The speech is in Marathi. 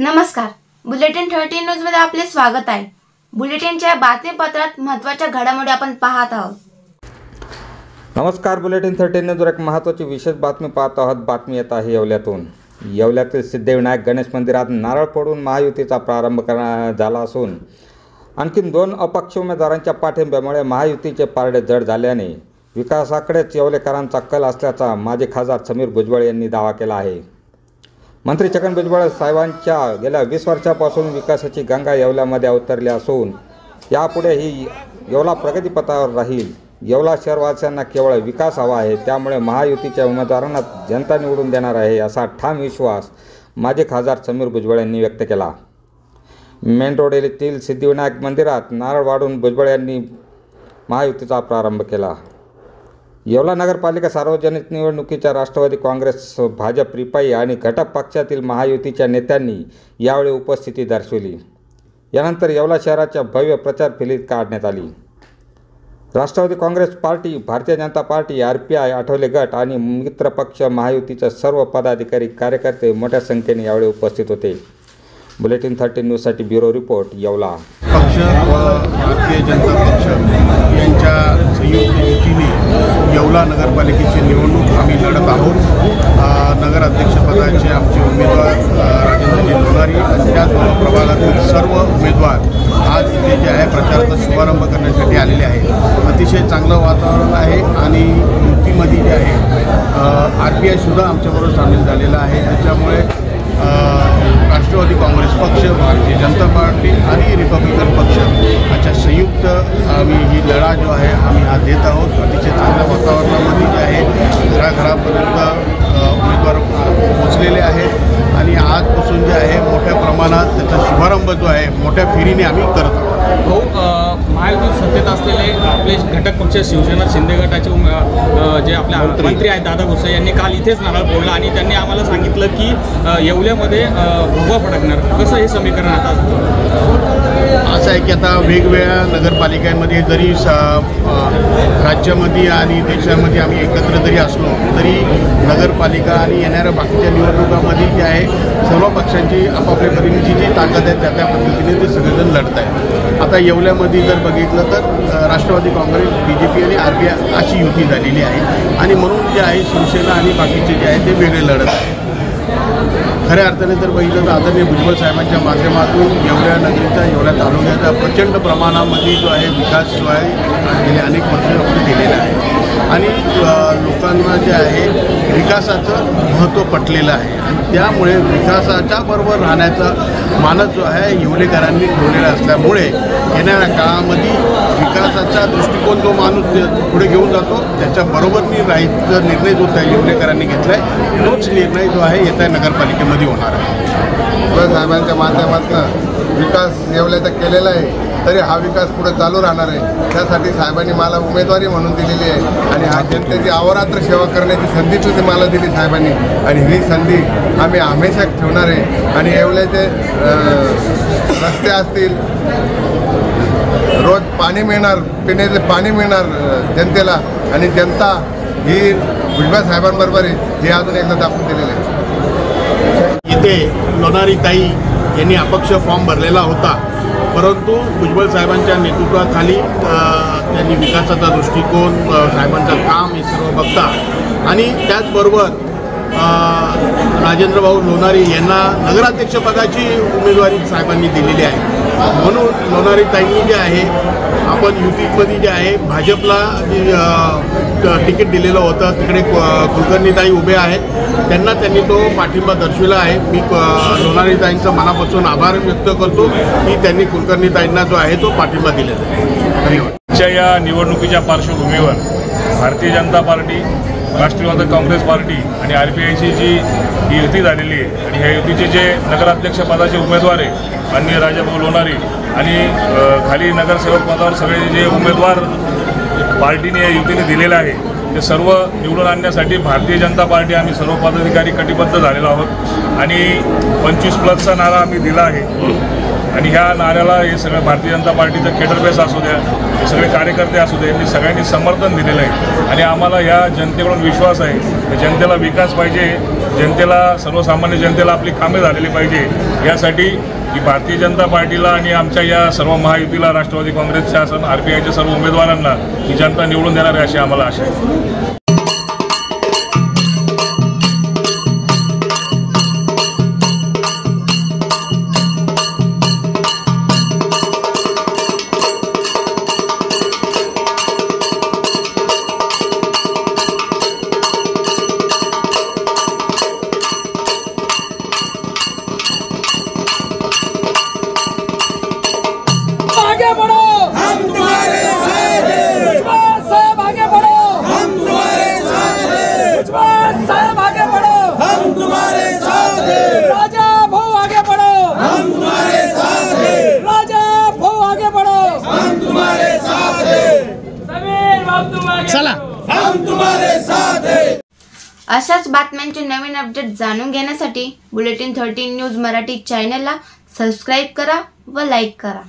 नमस्कार, बुलेटिन 13 न्यूज मध्ये आपले स्वागत आहे। बुलेटिनच्या बातमीपत्रात महत्त्वाच्या घडामोडी आपण पाहत आहोत। नमस्कार, बुलेटिन 13 न्यूजवर एक महत्त्वाची विशेष बातमी पाहत आहोत। बातमी येत आहे येवल्यातून। येवल्यातील सिद्धिविनायक गणेश मंदिरात नारळ फोडून महायुतीचा प्रारंभ झाला असून आणखी 2 अपक्ष उमेदवारांच्या पाठिंब्यामुळे महायुतीचे पारडे जड झाल्याने विकासाकडेच येवलेकरांचा कल असल्याचा माजी खासदार समीर भुजबळ यांनी दावा केला आहे। मंत्री छगन भुजबळ साहेबांच्या गेल्या 20 वर्षापासून विकासाची गंगा येवल्यामध्ये अवतरली असून यापुढे ही येवला प्रगतीपथावर राहील। येवला शहरवासियांना केवळ विकास हवा आहे, त्यामुळे महायुतीच्या उमेदवारांना जनता निवडून देणार आहे असा ठाम विश्वास माजी खासदार समीर भुजबळ यांनी व्यक्त केला। मेन रोड येथील सिद्धिविनायक मंदिरात नारळ वाढून भुजबळ यांनी महायुतीचा प्रारंभ केला। येवला नगरपालिका सार्वजनिक निवडणुकीच्या राष्ट्रवादी काँग्रेस, भाजप, रिपाई आणि घटक पक्षातील महायुतीच्या नेत्यांनी यावेळी उपस्थिती दर्शवली। यानंतर येवला शहराच्या भव्य प्रचार फेरी काढण्यात आली। Rashtrawadi Congress party, Bharatiya Janata party, RPI, Athawale गट आणि मित्र पक्ष महायुतीचे सर्व पदाधिकारी, कार्यकर्ते मोठ्या संख्येने यावेळी उपस्थित होते। बुलेटिन 13 न्यूजसाठी ब्युरो रिपोर्ट, येवला। पक्ष व भारतीय जनता पक्ष यांच्या संयुक्त युतीने येवला नगरपालिकेची निवडणूक आम्ही लढत आहोत। नगराध्यक्षपदाचे आमचे उमेदवार राजेंद्रजी लोणारी आणि त्या प्रभागातील सर्व उमेदवार आज इथे जे आहे प्रचाराचा शुभारंभ करण्यासाठी आलेले आहेत। अतिशय चांगलं वातावरण आहे आणि युतीमध्ये जे आहे RPI सुद्धा आमच्याबरोबर सामील झालेला आहे। त्याच्यामुळे राष्ट्रवादी काँग्रेस पक्ष, भारतीय जनता पार्टी आणि रिपब्लिकन पक्ष याच्या संयुक्त आम्ही ही लढा जो आहे आम्ही हा देत आहोत। अतिशय चांगल्या वातावरणामध्ये जे आहे घराघरापर्यंत उमेदवार पोचलेले आहेत आणि आजपासून जे आहे मोठ्या प्रमाणात त्याचा शुभारंभ जो आहे मोठ्या फेरीने आम्ही करत आहोत। महायुतीत सत्तेत असलेले आपले घटक पक्ष शिवसेना शिंदे गटाचे जे आपले मंत्री आहेत दादा भुसे यांनी काल इथेच नारळ फोडला आणि त्यांनी आम्हाला सांगितलं की येवल्यामध्ये भगवा फडकणार। कसं हे समीकरण आता असं आहे की आता वेगवेगळ्या नगरपालिकांमध्ये जरी राज्यामध्ये आणि देशामध्ये आम्ही एकत्र जरी असलो तरी नगरपालिका आणि येणाऱ्या बाकीच्या निवडणुकांमध्ये जे आहे सर्व पक्षांची आपापल्या परीनेची जी ताकद आहे त्या पद्धतीने ते सगळेजण लढत आहेत। आता येवल्यामध्ये जर बघितलं तर राष्ट्रवादी काँग्रेस, BJP आणि RPI अशी युती झालेली आहे आणि म्हणून जे आहे शिवसेना आणि बाकीचे जे आहे ते वेगळे लढत आहेत। खऱ्या अर्थाने जर बघितलं तर आदरणीय भुजबळ साहेबांच्या माध्यमातून येवल्या नगरीचा, येवल्या तालुक्याचा प्रचंड प्रमाणामध्ये जो आहे विकास जो आहे गेले अनेक वर्ष केलेला आहे आणि लोकांना जे आहे विकासाचं महत्त्व पटलेलं आहे आणि त्यामुळे विकासाच्या बरोबर राहण्याचा मानस जो आहे येवलेकरांनी ठेवलेला असल्यामुळे येणाऱ्या काळामध्ये विकासाचा दृष्टिकोन जो माणूस पुढे घेऊन जातो त्याच्याबरोबरनी राहायचा निर्णय जो त्या येवलेकरांनी घेतला आहे तोच निर्णय जो आहे येत्या नगरपालिकेमध्ये होणार आहे। भुजबळ साहेबांच्या माध्यमातून विकास येवल्याचा केलेला आहे, तरी हा विकास पुढे चालू राहणार आहे। त्यासाठी साहेबांनी मला उमेदवारी म्हणून दिलेली आहे आणि हा जनतेची अहोरात्र सेवा करण्याची संधी सुद्धा मला दिली साहेबांनी आणि ही संधी आम्ही हमेशा ठेवणार आहे। आणि येवल्याचे रस्ते असतील, रोज पाणी मिळणार, पिण्याचे पाणी मिळणार जनतेला आणि जनता ही भुजबळ साहेबांबरोबर आहे हे अजून एकदा दाखवून दिलेलं आहे। इथे लोणारी ताई यांनी अपक्ष फॉर्म भरलेला होता, परंतु भुजबळ साहेबांच्या नेतृत्वाखाली त्यांनी विकासाचा दृष्टिकोन, साहेबांचं काम हे सर्व बघता आणि त्याचबरोबर राजेंद्रभाऊ लोणारी यांना नगराध्यक्षपदाची उमेदवारी साहेबांनी दिलेली आहे। म्हणून लोणारी ताईंनी जे आहे आपण युतीमध्ये जे आहे भाजपला तिकीट दिलेलं होतं, तिकडे कुलकर्णीताई उभे आहेत, त्यांनी तो पाठिंबा दर्शविला आहे। मी लोणारीताईंचा मनापासून आभार व्यक्त करतो की त्यांनी कुलकर्णीताईंना जो आहे तो पाठिंबा दिलेला आहे। धन्यवाद। या निवडणुकीच्या पार्श्वभूमीवर भारतीय जनता पार्टी, राष्ट्रवादी काँग्रेस पार्टी आणि RPIची जी युती झालेली आहे आणि ह्या युतीचे जे नगराध्यक्षपदाचे उमेदवार आहे माननीय राजाभाऊ लोणारी आणि खाली नगरसेवक पदावर सगळे जे उमेदवार पार्टीने या युतीने दिलेले आहे ते सर्व निवडून आणण्यासाठी भारतीय जनता पार्टी आम्ही सर्व पदाधिकारी कटिबद्ध झालेलो आहोत आणि 25+ नारा आम्ही दिला आहे। आणि ह्या नाऱ्याला हे सगळं भारतीय जनता पार्टीचं केडर बेस असू द्या, हे सगळे कार्यकर्ते असू दे, यांनी सगळ्यांनी समर्थन दिलेलं आहे. आणि आम्हाला ह्या जनतेकडून विश्वास आहे की जनतेला विकास पाहिजे, जनतेला, सर्वसामान्य जनतेला आपली कामे झालेली पाहिजे. यासाठी की भारतीय जनता पार्टीला आणि आमच्या या सर्व महायुतीला, राष्ट्रवादी काँग्रेसच्या RPIच्या सर्व उमेदवारांना ही जनता निवडून देणार आहे अशी आम्हाला आशा आहे. आगे बढ़ो, हम तुम्हारे साथ हैं। उज्ज्वल साहब आगे बढ़ो, हम तुम्हारे साथ हैं। उज्ज्वल साहब आगे बढ़ो, हम तुम्हारे साथ हैं। राजा भाऊ आगे बढ़ो, हम तुम्हारे साथ हैं। राजा भाऊ आगे बढ़ो, हम तुम्हारे साथ हैं। समीर बाबू तुम आगे चला, हम तुम्हारे साथ हैं। अशाच बातम्यांचे नवीन अपडेट जाणून घेण्यासाठी बुलेटिन 13 न्यूज मराठी चॅनलला सबस्क्राईब करा व लाईक करा.